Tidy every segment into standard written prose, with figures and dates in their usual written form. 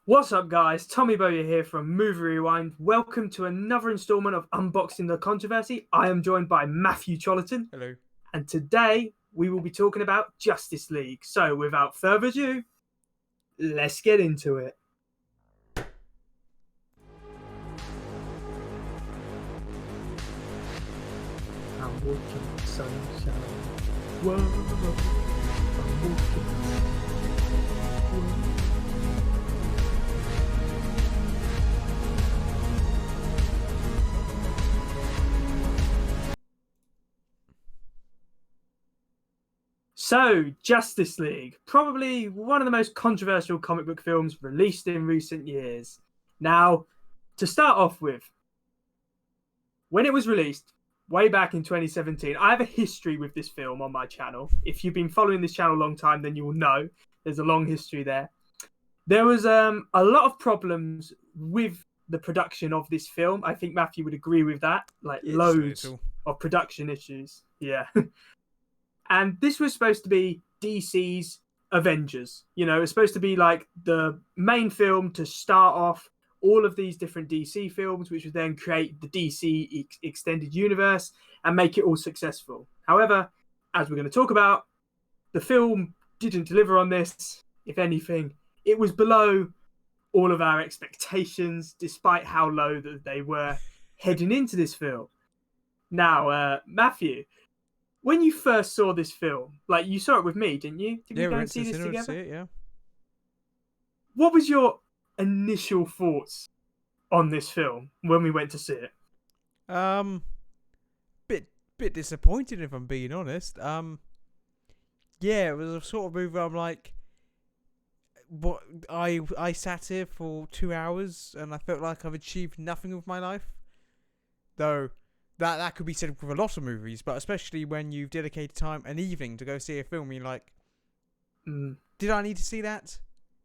What's up, guys? Tommy Bowyer here from Movie Rewind. Welcome to another installment of Unboxing the Controversy. I am joined by Matthew Chollerton, Hello. and today we will be talking about Justice League. So, without further ado, let's get into it. I'm walking in sunshine. Whoa, I'm walking. Whoa. So, Justice League, probably one of the most controversial comic book films released in recent years. Now, to start off with, when it was released, way back in 2017, I have a history with this film on my channel. If you've been following this channel a long time, then you will know there's a long history there. There was a lot of problems with the production of this film. I think Matthew would agree with that. Like, loads of production issues. Yeah. And this was supposed to be DC's Avengers. You know, it's supposed to be like the main film to start off all of these different DC films, which would then create the DC extended universe and make it all successful. However, as we're going to talk about, the film didn't deliver on this. If anything, it was below all of our expectations, despite how low that they were heading into this film. Now, Matthew, when you first saw this film, like you saw it with me, didn't you? Did we go and see this together? See it, yeah. What was your initial thoughts on this film when we went to see it? Bit disappointed if I'm being honest. Yeah, it was a sort of movie where I'm like, what? I sat here for 2 hours and I felt like I've achieved nothing with my life. Though that could be said with a lot of movies, but especially when you've dedicated time, an evening, to go see a film, you're like, did I need to see that?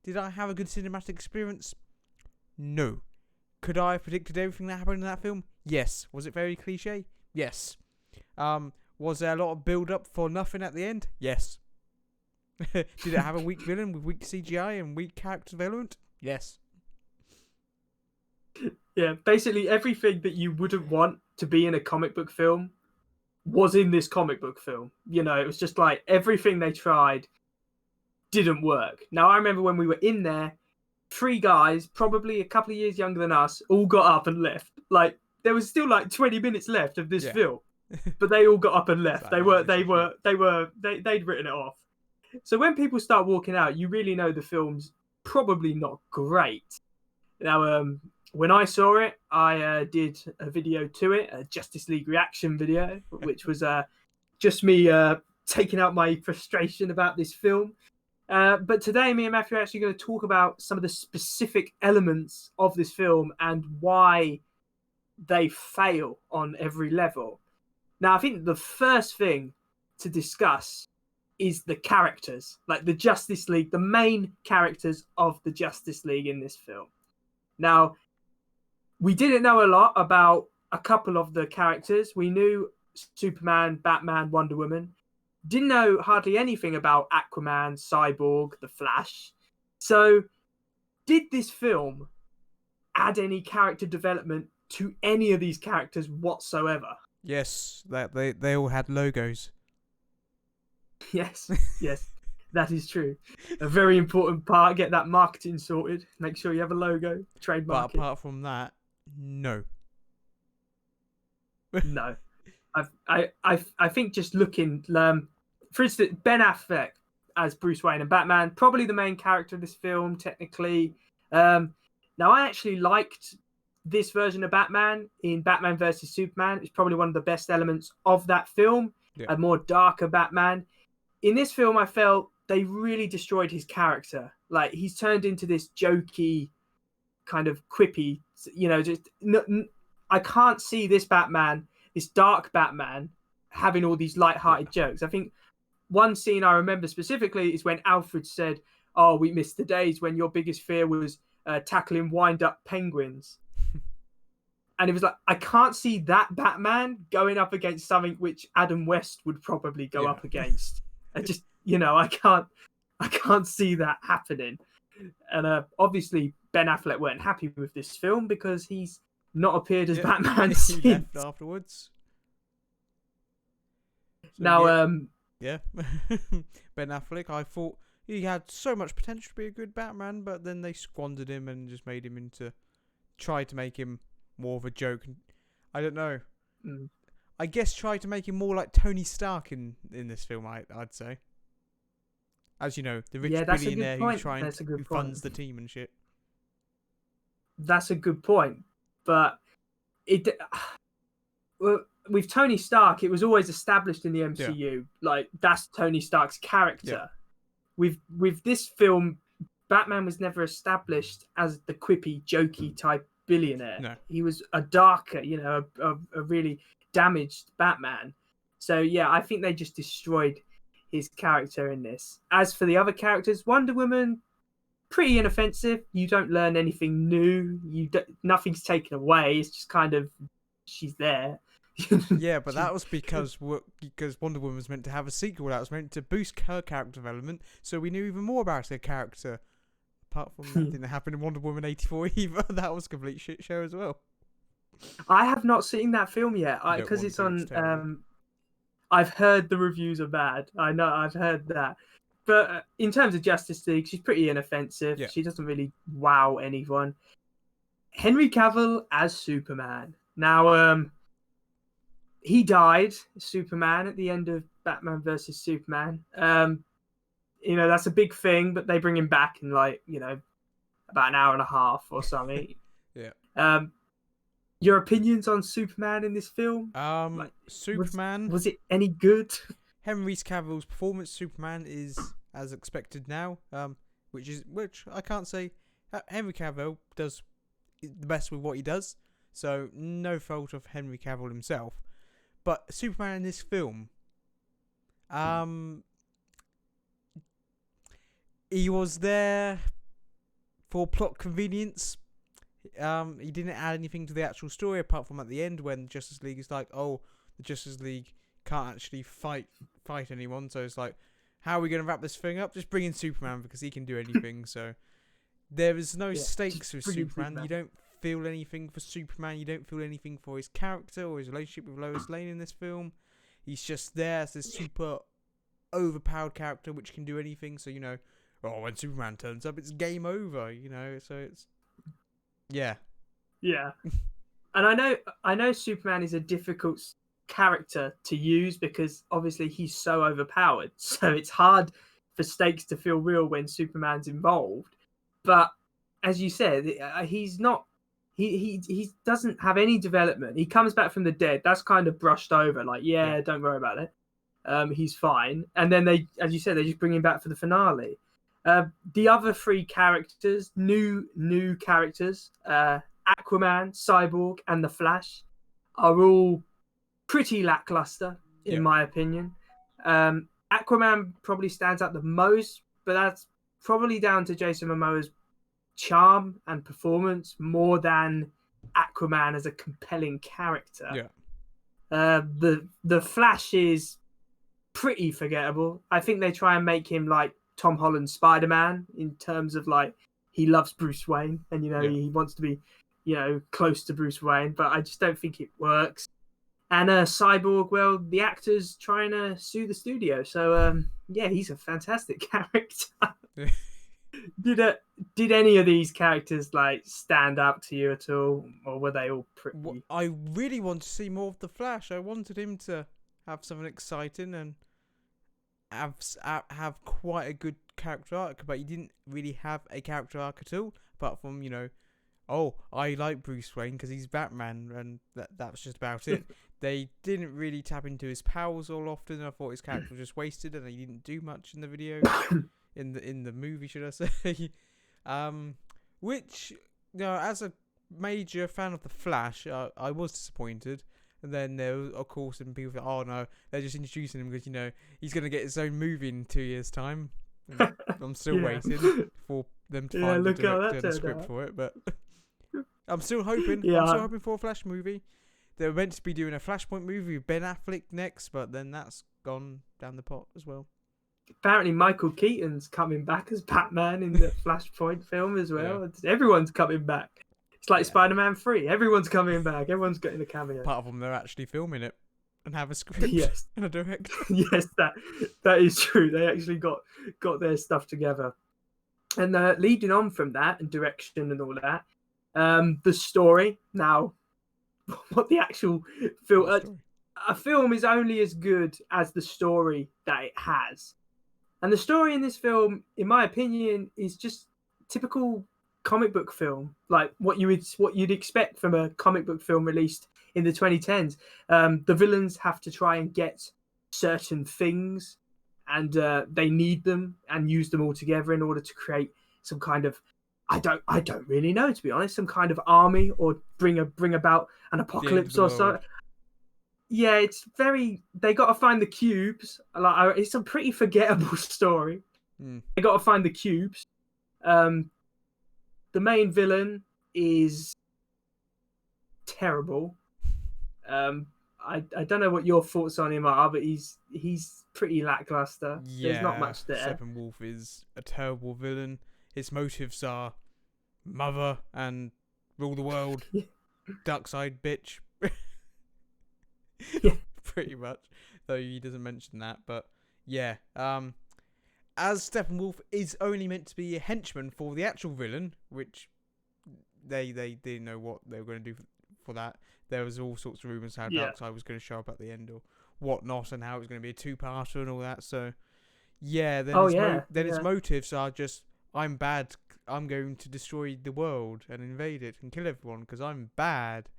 Did I have a good cinematic experience? No. Could I have predicted everything that happened in that film? Yes. Was it very cliche? Yes. Was there a lot of build-up for nothing at the end? Yes. Did it have a weak villain with weak CGI and weak character development? Yes. Yeah, basically everything that you wouldn't want to be in a comic book film was in this comic book film. You know, it was just like everything they tried didn't work. Now, I remember when we were in there, 3 guys, probably a couple of years younger than us, all got up and left. Like, there was still like 20 minutes left of this film, but they all got up and left. They'd written it off. So when people start walking out, you really know the film's probably not great. Now, when I saw it, I did a video to it, a Justice League reaction video, which was just me taking out my frustration about this film. But today, me and Matthew are actually going to talk about some of the specific elements of this film and why they fail on every level. Now, I think the first thing to discuss is the characters, like the Justice League, the main characters of the Justice League in this film. Now, we didn't know a lot about a couple of the characters. We knew Superman, Batman, Wonder Woman. Didn't know hardly anything about Aquaman, Cyborg, The Flash. So, did this film add any character development to any of these characters whatsoever? Yes, that they all had logos. Yes, that is true. A very important part. Get that marketing sorted. Make sure you have a logo, trademark. But apart from that, no. No. I think just looking, for instance, Ben Affleck as Bruce Wayne and Batman, probably the main character of this film, technically. Now, I actually liked this version of Batman in Batman vs. Superman. It's probably one of the best elements of that film, a more darker Batman. In this film, I felt they really destroyed his character. Like, he's turned into this jokey, kind of quippy, you know, I can't see this Batman, this dark Batman, having all these light-hearted jokes. I think one scene I remember specifically is when Alfred said, "Oh, we missed the days when your biggest fear was tackling wind-up penguins." And it was like, I can't see that Batman going up against something which Adam West would probably go up against. I just, you know, I can't see that happening. And obviously Ben Affleck weren't happy with this film because he's not appeared as Yeah. Batman He since. left afterwards. So Now, yeah. Ben Affleck, I thought he had so much potential to be a good Batman, but then they squandered him and just made him tried to make him more of a joke. I don't know. mm, I guess tried to make him more like Tony Stark in this film. I'd say, as you know, the rich yeah, that's a billionaire good who point. That's a who good point. funds the team and shit. That's a good point. But it well, with Tony Stark, it was always established in the MCU. Like that's Tony Stark's character. With this film, Batman was never established as the quippy, jokey type billionaire. No. He was a darker, a really damaged Batman. So yeah, I think they just destroyed his character in this. As for the other characters, Wonder Woman, pretty inoffensive. You don't learn anything new. Nothing's taken away. It's just kind of she's there. Yeah, but that was because Wonder Woman was meant to have a sequel that was meant to boost her character development, so we knew even more about her character. Apart from that didn't happen in Wonder Woman 84 either. That was a complete shit show as well. I have not seen that film yet because it's on. I've heard the reviews are bad. I know, I've heard that. But in terms of Justice League, she's pretty inoffensive. Yeah. She doesn't really wow anyone. Henry Cavill as Superman. Now, he died, Superman, at the end of Batman versus Superman. That's a big thing, but they bring him back in about an hour and a half or something. Yeah. Your opinions on Superman in this film? Superman. Was it any good? Henry Cavill's performance, Superman, is as expected now. Which I can't say. Henry Cavill does the best with what he does, so no fault of Henry Cavill himself. But Superman in this film, he was there for plot convenience. He didn't add anything to the actual story apart from at the end when Justice League is like, oh, the Justice League can't actually fight anyone, so it's like, how are we going to wrap this thing up? Just bring in Superman because he can do anything. So there is no stakes with Superman. You don't feel anything for Superman. You don't feel anything for his character or his relationship with Lois Lane in this film. He's just there as this super overpowered character which can do anything. So when Superman turns up, it's game over. So it's yeah. And I know Superman is a difficult character to use because obviously he's so overpowered. So it's hard for stakes to feel real when Superman's involved. But as you said, he's not. He doesn't have any development. He comes back from the dead. That's kind of brushed over. Like, don't worry about it. He's fine. And then they, as you said, they just bring him back for the finale. The other three characters, new characters, Aquaman, Cyborg, and the Flash, are all pretty lackluster in my opinion. Aquaman probably stands out the most, but that's probably down to Jason Momoa's charm and performance more than Aquaman as a compelling character. The Flash is pretty forgettable. I think they try and make him like Tom Holland's Spider-Man in terms of like he loves Bruce Wayne and he wants to be close to Bruce Wayne, but I just don't think it works. And Cyborg, well, the actor's trying to sue the studio, so he's a fantastic character. Did any of these characters like stand out to you at all, or were they all pretty? I really want to see more of the Flash. I wanted him to have something exciting and have quite a good character arc, but he didn't really have a character arc at all, apart from I like Bruce Wayne because he's Batman, and that was just about it. They didn't really tap into his powers all often. I thought his character was just wasted, and he didn't do much in the video, in the movie, should I say? Which as a major fan of the Flash, I was disappointed. And then there was, of course, and people thought, oh no, they're just introducing him because he's gonna get his own movie in 2 years' time. And I'm still waiting for them to find the director and the script for it, but I'm still hoping. I'm still hoping for a Flash movie. They were meant to be doing a Flashpoint movie with Ben Affleck next, but then that's gone down the pot as well. apparently Michael Keaton's coming back as Batman in the Flashpoint film as well. Everyone's coming back. It's like Spider-Man 3. Everyone's coming back. Everyone's getting a cameo. Part of them, they're actually filming it and have a script Yes. and a director. Yes, that is true. They actually got their stuff together. And leading on from that and direction and all that, the story. Now, what the actual film... A film is only as good as the story that it has. And the story in this film, in my opinion, is just typical comic book film, like what you'd expect from a comic book film released in the 2010s. The villains have to try and get certain things, and they need them and use them all together in order to create some kind of, I don't really know, to be honest, some kind of army, or bring about an apocalypse or so. Yeah, it's very. They got to find the cubes. Like, it's a pretty forgettable story. They got to find the cubes. The main villain is terrible. I don't know what your thoughts on him are, but he's pretty lackluster. There's not much there. Steppenwolf is a terrible villain. His motives are mother and rule the world. Darkseid bitch. Yeah. Pretty much, though he doesn't mention that. But yeah, as Steppenwolf is only meant to be a henchman for the actual villain, which they didn't know what they were going to do for that. There was all sorts of rumors how Darkseid was going to show up at the end or whatnot, and how it was going to be a two-parter and all that. So yeah, then his motives are just, I'm bad, I'm going to destroy the world and invade it and kill everyone because I'm bad.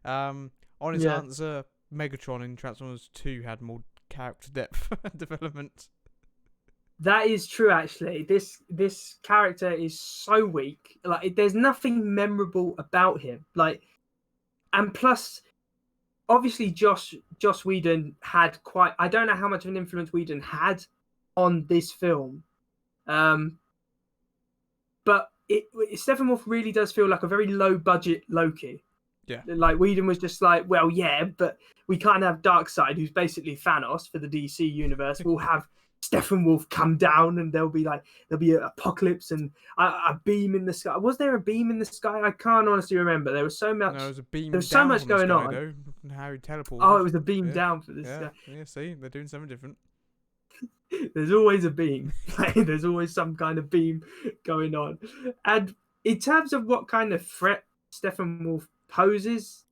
On his answer, Megatron in Transformers 2 had more character depth and development. That is true, actually. This character is so weak. Like, there's nothing memorable about him. Like, and plus, obviously, Joss Whedon had quite. I don't know how much of an influence Whedon had on this film, but Steppenwolf really does feel like a very low budget Loki. Yeah. Like, Whedon was just like, well, yeah, but we can't have Darkseid, who's basically Thanos for the DC universe. We'll have Steppenwolf come down, and there'll be an apocalypse and a beam in the sky. Was there a beam in the sky? I can't honestly remember. There was so much. No, it was a beam. There was so much going on. Though, how he teleported. Oh, it was a beam down for this guy. Yeah, see, they're doing something different. There's always a beam. There's always some kind of beam going on. And in terms of what kind of threat Steppenwolf poses,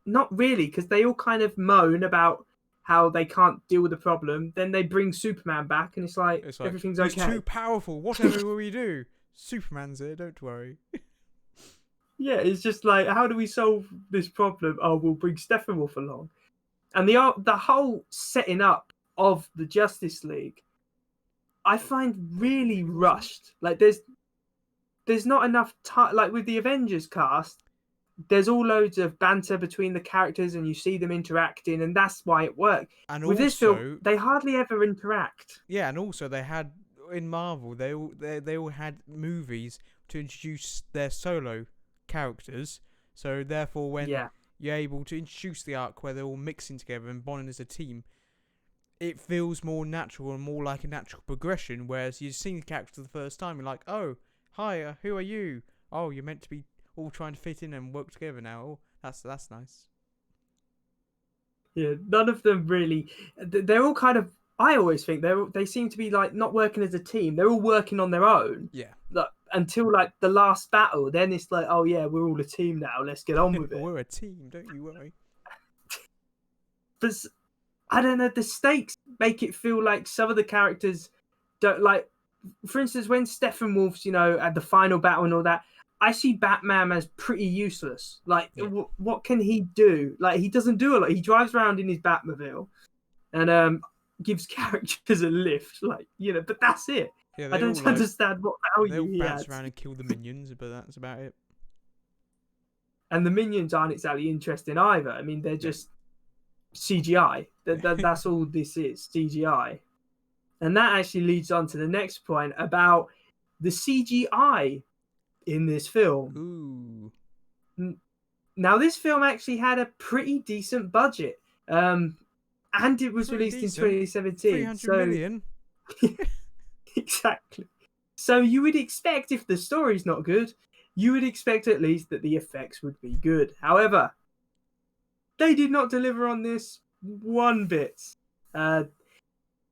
not really, because they all kind of moan about how they can't deal with the problem. Then they bring Superman back, and it's like everything's okay. He's too powerful. Whatever will we do? Superman's here. Don't worry. Yeah, it's just like, how do we solve this problem? Oh, we'll bring Steppenwolf along, and the whole setting up of the Justice League, I find really rushed. Like, there's not enough time. Like with the Avengers cast, there's all loads of banter between the characters, and you see them interacting, and that's why it worked. And with this film, they hardly ever interact. Yeah, and also they had in Marvel, they all had movies to introduce their solo characters. So therefore, when you're able to introduce the arc where they're all mixing together and bonding as a team, it feels more natural and more like a natural progression. Whereas you've seen the characters for the first time, you're like, oh, hi, who are you? Oh, you're meant to be all trying to fit in and work together now. Oh, that's nice. Yeah, none of them really. They're all kind of. I always think they seem to be like not working as a team. They're all working on their own. Yeah. Like, until like the last battle, then it's like, oh yeah, we're all a team now. Let's get on with it. We're a team, don't you worry. But I don't know. The stakes make it feel like some of the characters don't like. For instance, when Steppenwolf's, at the final battle and all that, I see Batman as pretty useless. Like, what can he do? Like, he doesn't do a lot. He drives around in his Batmobile and gives characters a lift. Like, but that's it. Yeah, I don't understand what value he has. They all bounce around and kill the minions, but that's about it. And the minions aren't exactly interesting either. I mean, they're just CGI. That's all this is, CGI. And that actually leads on to the next point about the CGI in this film. Ooh. Now, this film actually had a pretty decent budget, and it was released in 2017. 300 million? Exactly. So you would expect, if the story's not good, you would expect at least that the effects would be good. However, they did not deliver on this one bit. Uh,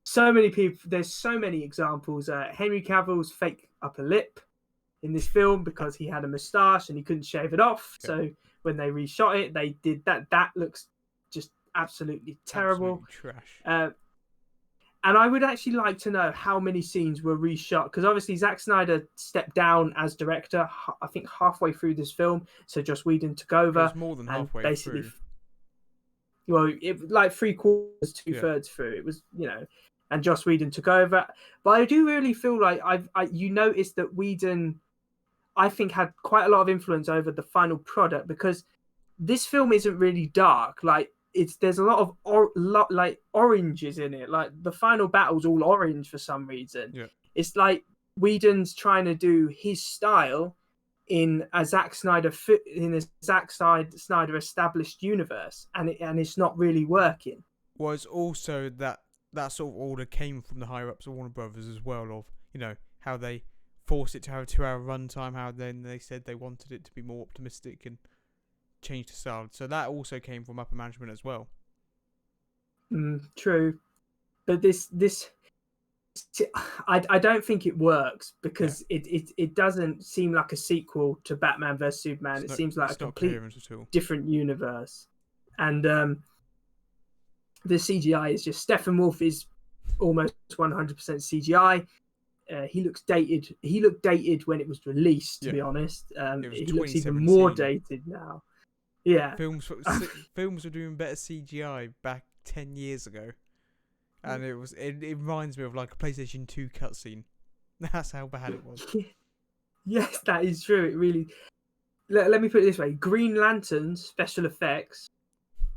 so many people. There's so many examples. Henry Cavill's fake upper lip in this film because he had a moustache and he couldn't shave it off. Yeah. So when they reshot it, they did that. That looks just absolutely terrible. Absolutely trash. And I would actually like to know how many scenes were reshot, because obviously Zack Snyder stepped down as director, I think halfway through this film. So Joss Whedon took It over was more than and halfway basically, through. well, it like 3/4, 2/3 through. It was, and Joss Whedon took over. But I do really feel like you noticed that Whedon, I think, had quite a lot of influence over the final product, because this film isn't really dark. Like, there's a lot of like oranges in it. Like the final battle's all orange for some reason. Yeah. It's like Whedon's trying to do his style in a Zack Snyder established universe, and it's not really working. Was also that sort of order came from the higher ups of Warner Brothers as well, of how they forced it to have a 2-hour runtime, how then they said they wanted it to be more optimistic and change the style. So that also came from upper management as well. True, but this I don't think it works, because it doesn't seem like a sequel to Batman vs Superman. It seems like a complete different universe, and the CGI is just, Steppenwolf is almost 100% CGI. He looks dated. He looked dated when it was released, to be honest. He looks even more dated now. Yeah. Films were doing better CGI back 10 years ago. And it reminds me of like a PlayStation 2 cutscene. That's how bad it was. Yes, that is true. It really... Let me put it this way. Green Lantern's special effects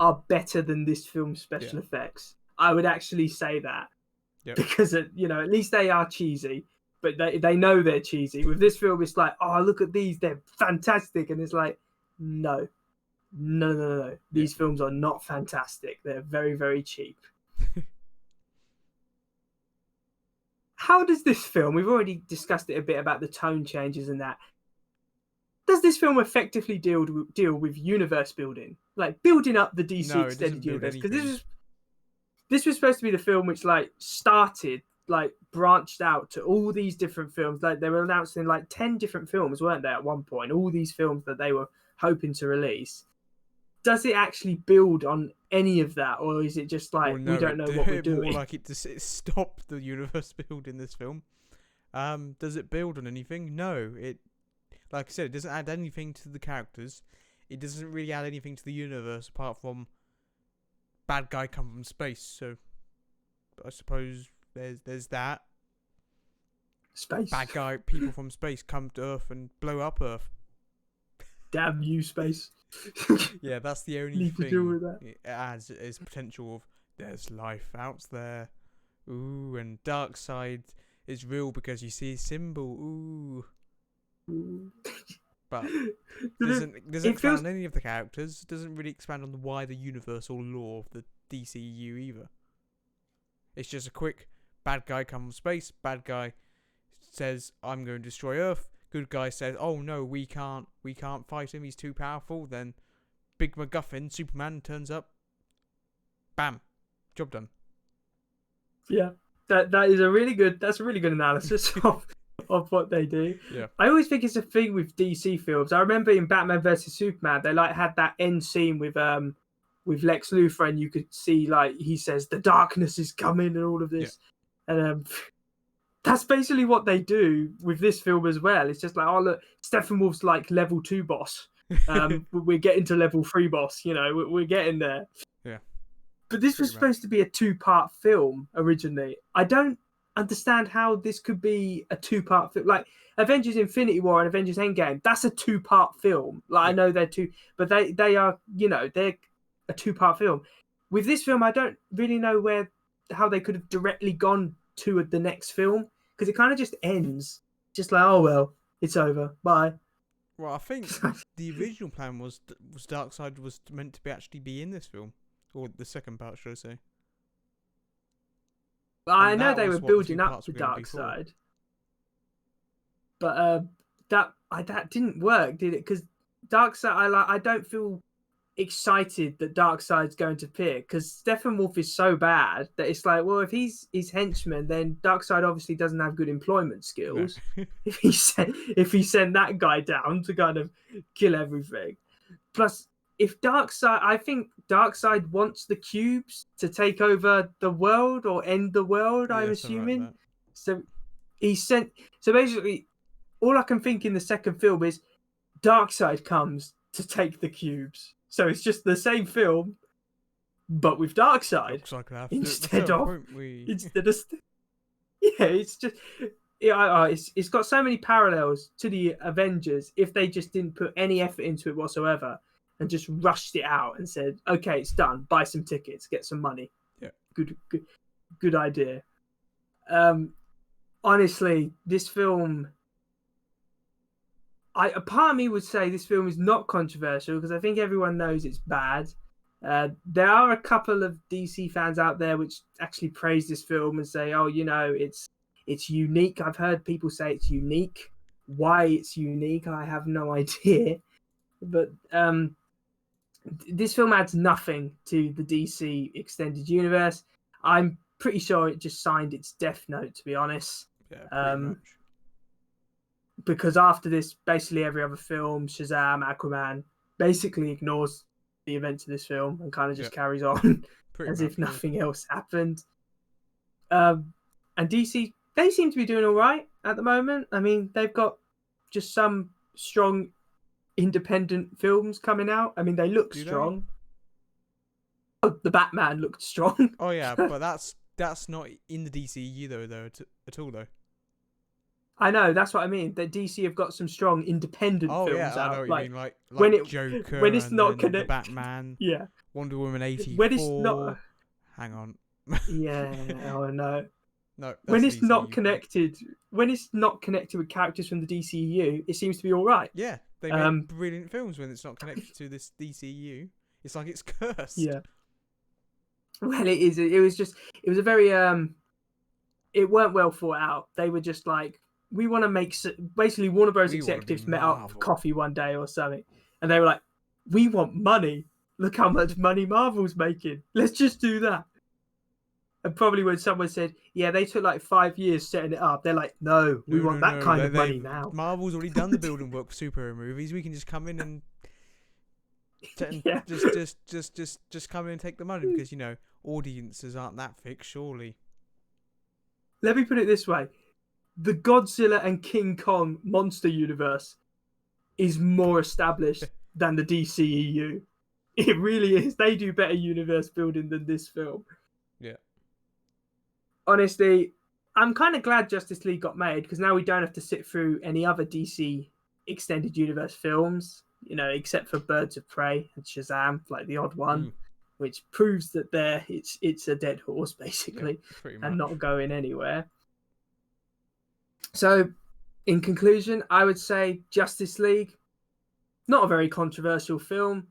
are better than this film's special effects. I would actually say that. Yep. Because, at least they are cheesy. But they know they're cheesy. With this film, it's like, oh, look at these. They're fantastic. And it's like, no. These films are not fantastic. They're very, very cheap. How does this film, we've already discussed it a bit about the tone changes and that, does this film effectively deal with universe building? Like building up the DC extended universe? Because this was supposed to be the film which started, branched out to all these different films. Like they were announcing 10 different films, weren't they, at one point? All these films that they were hoping to release. Does it actually build on any of that, or is it just we don't know what we're doing? More like it stopped the universe build in this film. Does it build on anything? No. It, like I said, it doesn't add anything to the characters. It doesn't really add anything to the universe apart from bad guy come from space. So I suppose there's that. Space. Bad guy, people from space come to Earth and blow up Earth. Damn you, space. Yeah, that's the only thing to do with that. It adds is potential of there's life out there. Ooh, and dark side is real because you see a symbol. Ooh. But doesn't expand on any of the characters. Doesn't really expand on the wider universal lore of the DCU either. It's just a quick bad guy comes from space. Bad guy says, "I'm going to destroy Earth." Good guy says, "Oh no, we can't fight him. He's too powerful." Then, big MacGuffin, Superman turns up. Bam, job done. Yeah, that's a really good analysis of what they do. Yeah, I always think it's a thing with DC films. I remember in Batman vs Superman, they had that end scene with Lex Luthor, and you could see he says the darkness is coming and all of this, and that's basically what they do with this film as well. It's just oh look, Steppenwolf's level 2 boss. We're getting to level 3 boss. We're getting there. Yeah. But this was supposed to be a 2-part film originally. I don't understand how this could be a 2-part film. Avengers Infinity War and Avengers Endgame, that's a 2-part film. I know they're two, but they are, they're a 2-part film. With this film, I don't really know how they could have directly gone to the next film, because it kind of just ends. Just oh well, it's over. Bye. Well, I think the original plan was Darkseid was meant to actually be in this film. Or the second part, should I say? I know they were building up the Darkseid. But that didn't work, did it? Because Darkseid, I don't feel excited that Darkseid's going to appear because Steppenwolf is so bad that it's like, well, if he's his henchman, then Darkseid obviously doesn't have good employment No. skills. if he sent that guy down to kind of kill everything. Plus, if I think Darkseid wants the cubes to take over the world or end the world. I'm Yeah, something like assuming. that. So he sent. So basically, all I can think in the second film is Darkseid comes to take the cubes. So it's just the same film, but with Darkseid Looks like I have instead to, of won't we? instead of yeah, it's just it's got so many parallels to the Avengers. If they just didn't put any effort into it whatsoever and just rushed it out and said, "Okay, it's done. Buy some tickets, get some money." Yeah, good idea. Honestly, this film. A part of me would say this film is not controversial because I think everyone knows it's bad. There are a couple of DC fans out there which actually praise this film and say, "Oh, it's unique." I've heard people say it's unique. Why it's unique, I have no idea. But this film adds nothing to the DC extended universe. I'm pretty sure it just signed its death note, to be honest. yeah, pretty much. Because after this, basically every other film, Shazam, Aquaman, basically ignores the events of this film and kind of just carries on as if nothing else happened. And DC, they seem to be doing all right at the moment. I mean, they've got just some strong independent films coming out. I mean, they look strong. Oh, the Batman looked strong. Oh yeah, but that's not in the DCU though at all though. I know, that's what I mean. That DC have got some strong independent films out. I know what you mean. Like when Joker, when it's and not the Batman, yeah, Wonder Woman 84. When it's not, hang on. Yeah, oh no. No, when it's DCU, not connected, when it's not connected with characters from the DCU, it seems to be all right. Yeah, they make brilliant films when it's not connected to this DCU. It's like it's cursed. Yeah. Well, it is. It was a very it weren't well thought out. They were just like, we want to make, basically Warner Bros. Executives met up for coffee one day or something, and they were like, we want money. Look how much money Marvel's making. Let's just do that. And probably when someone said, yeah, they took like 5 years setting it up, they're like, no, we want that kind of money now. Marvel's already done the building work for superhero movies. We can just come in and just come in and take the money because, audiences aren't that fixed, surely. Let me put it this way. The Godzilla and King Kong monster universe is more established than the DCEU. It really is. They do better universe building than this film. Yeah. Honestly, I'm kind of glad Justice League got made because now we don't have to sit through any other DC extended universe films, except for Birds of Prey and Shazam, like the odd one, which proves that it's a dead horse basically, and not going anywhere. So, in conclusion, I would say Justice League, not a very controversial film.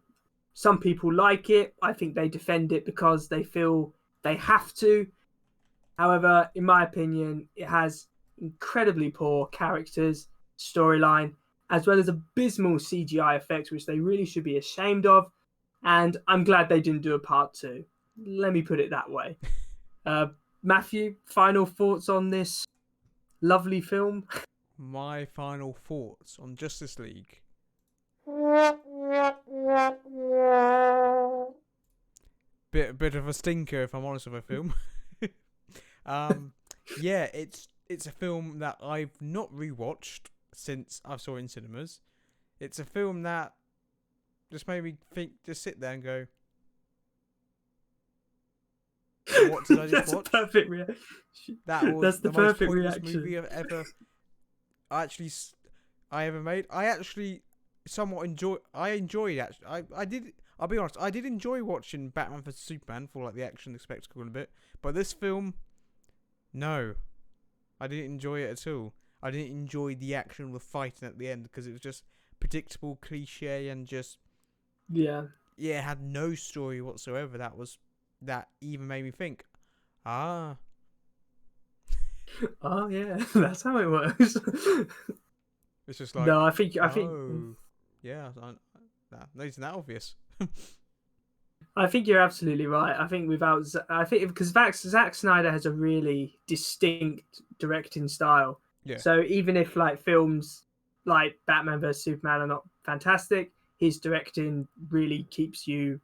Some people like it. I think they defend it because they feel they have to. However, in my opinion, it has incredibly poor characters, storyline, as well as abysmal CGI effects, which they really should be ashamed of. And I'm glad they didn't do a part 2. Let me put it that way. Matthew, final thoughts on this lovely film? My final thoughts on Justice League. Bit of a stinker, if I'm honest with a film. Yeah, it's a film that I've not rewatched since I saw it in cinemas. It's a film that just made me think, just sit there and go, what did I just That's watch? A perfect reaction. That's the perfect most pointless reaction. movie I ever made. I actually somewhat enjoyed it. I'll be honest, I did enjoy watching Batman vs Superman for like the action, the spectacle, and a bit. But this film, no, I didn't enjoy it at all. I didn't enjoy the action, the fighting at the end because it was just predictable, cliche, and just it had no story whatsoever. That even made me think, oh yeah, that's how it works. It's just No, like, I think oh, yeah, no, isn't that obvious? I think you're absolutely right. I think I think because Zack Snyder has a really distinct directing style. Yeah, So even if like films like Batman vs Superman are not fantastic, his directing really keeps you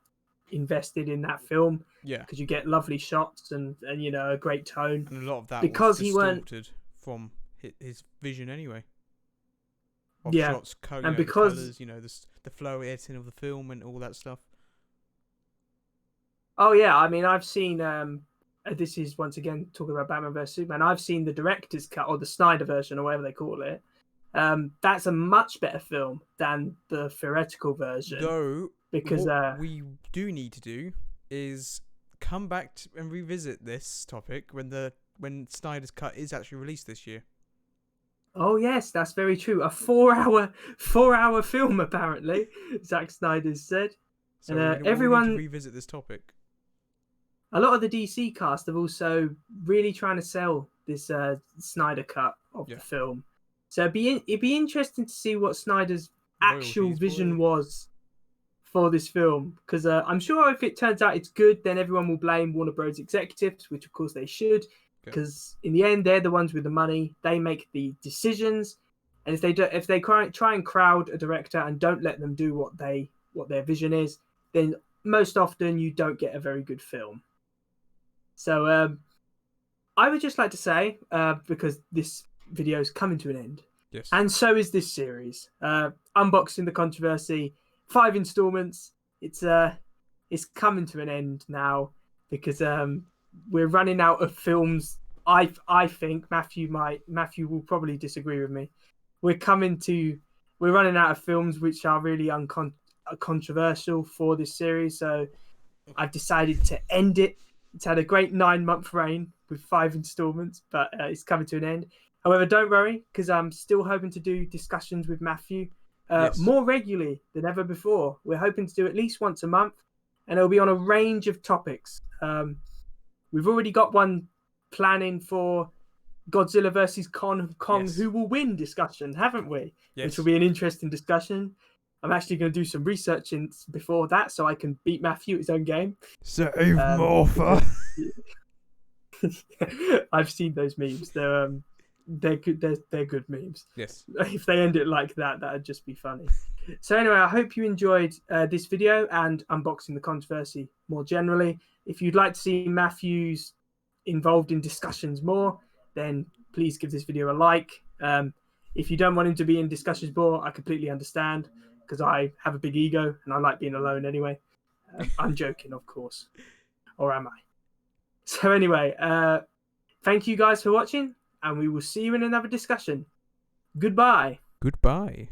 invested in that film yeah, because you get lovely shots and a great tone. and a lot of that was Because he weren't, distorted from his vision anyway. Of yeah, shots, and the because colours, the flow editing of the film and all that stuff. oh yeah, I mean I've seen this is once again talking about Batman vs Superman. I've seen the director's cut or the Snyder version or whatever they call it. That's a much better film than the theoretical version Though, because what we do need to do is come back and revisit this topic when Snyder's cut is actually released this year. oh yes, that's very true. A 4-hour film apparently. Zack Snyder's said, So and we'll need to everyone, revisit this topic. a lot of the DC cast have also really trying to sell this Snyder cut of Yeah, the film. So it'd be interesting to see what Snyder's actual royalties, vision boy. was for this film because I'm sure if it turns out it's good, then everyone will blame Warner Bros. Executives, which of course they should, Okay. because in the end they're the ones with the money. They make the decisions, and if they try and crowd a director and don't let them do what their vision is, then most often you don't get a very good film. So I would just like to say, because this video is coming to an end, Yes. and so is this series. Unboxing the Controversy, 5 installments. It's coming to an end now because we're running out of films. I think Matthew will probably disagree with me. We're running out of films which are really controversial for this series. So I've decided to end it. It's had a great 9-month reign with 5 installments, but it's coming to an end. However, don't worry, because I'm still hoping to do discussions with Matthew Yes. more regularly than ever before. We're hoping to do at least once a month, and it'll be on a range of topics. We've already got one planning for Godzilla versus Kong, Yes. who will win discussion, haven't we? Yes. Which will be an interesting discussion. I'm actually going to do some research before that so I can beat Matthew at his own game. Save Morpher. I've seen those memes. They're good. They're good memes. Yes. If they end it like that, that'd just be funny. So anyway, I hope you enjoyed this video and unboxing the controversy more generally. If you'd like to see Matthew's involved in discussions more, then please give this video a like. If you don't want him to be in discussions more, I completely understand because I have a big ego and I like being alone anyway. I'm joking, of course. Or am I? So anyway, thank you guys for watching, and we will see you in another discussion. Goodbye. Goodbye.